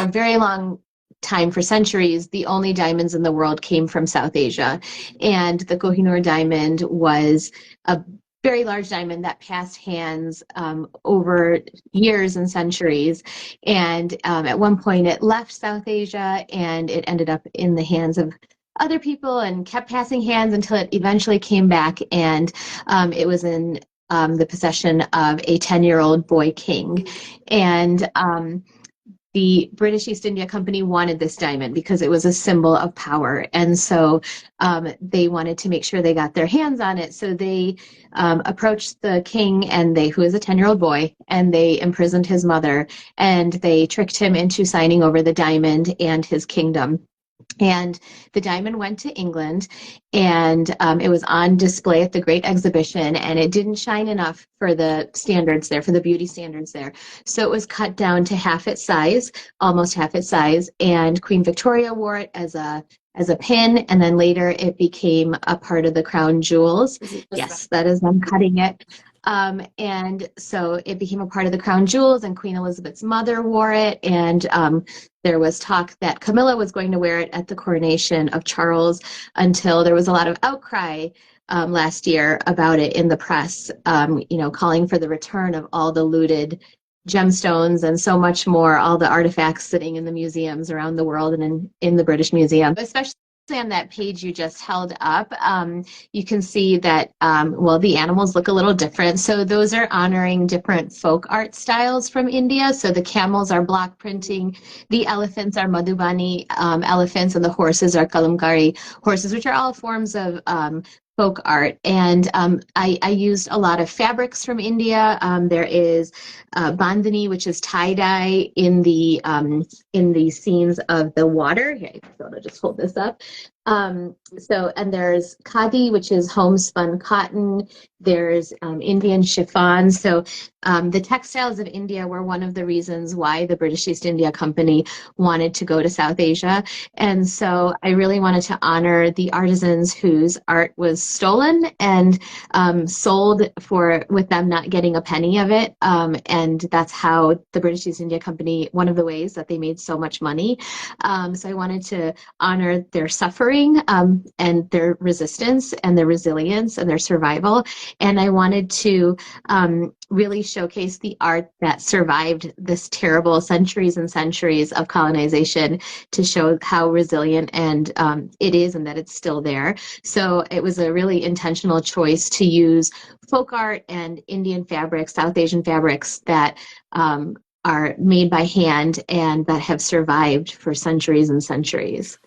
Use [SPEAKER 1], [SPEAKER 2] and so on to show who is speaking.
[SPEAKER 1] a very long time, for centuries, the only diamonds in the world came from South Asia. And the Kohinoor diamond was a very large diamond that passed hands over years and centuries. And at one point it left South Asia and it ended up in the hands of other people and kept passing hands until it eventually came back, and it was in the possession of a 10-year-old boy king. And the British East India Company wanted this diamond because it was a symbol of power. And so they wanted to make sure they got their hands on it. So they approached the king, and who is a 10-year-old boy, and they imprisoned his mother, and they tricked him into signing over the diamond and his kingdom. And the diamond went to England, and it was on display at the Great Exhibition, and it didn't shine enough for the standards there, for the beauty standards there. So it was cut down to half its size, almost half its size, and Queen Victoria wore it as a pin, and then later it became a part of the crown jewels. Yes, that is them cutting it. And so it became a part of the crown jewels, and Queen Elizabeth's mother wore it, and there was talk that Camilla was going to wear it at the coronation of Charles, until there was a lot of outcry last year about it in the press, calling for the return of all the looted gemstones and so much more, all the artifacts sitting in the museums around the world and in the British Museum. Especially on that page you just held up, you can see that, the animals look a little different. So those are honoring different folk art styles from India. So the camels are block printing, the elephants are Madhubani elephants, and the horses are Kalamkari horses, which are all forms of folk art. And I used a lot of fabrics from India. There is bandhani, which is tie-dye in the scenes of the water. Here, I'll just hold this up. And there's khadi, which is homespun cotton. There's Indian chiffon. So the textiles of India were one of the reasons why the British East India Company wanted to go to South Asia. And so I really wanted to honor the artisans whose art was stolen and sold with them not getting a penny of it. And that's how the British East India Company, one of the ways that they made so much money. So I wanted to honor their suffering and their resistance and their resilience and their survival. And I wanted to really showcase the art that survived this terrible centuries and centuries of colonization, to show how resilient and it is, and that it's still there. So it was a really intentional choice to use folk art and Indian fabrics, South Asian fabrics that are made by hand and that have survived for centuries and centuries.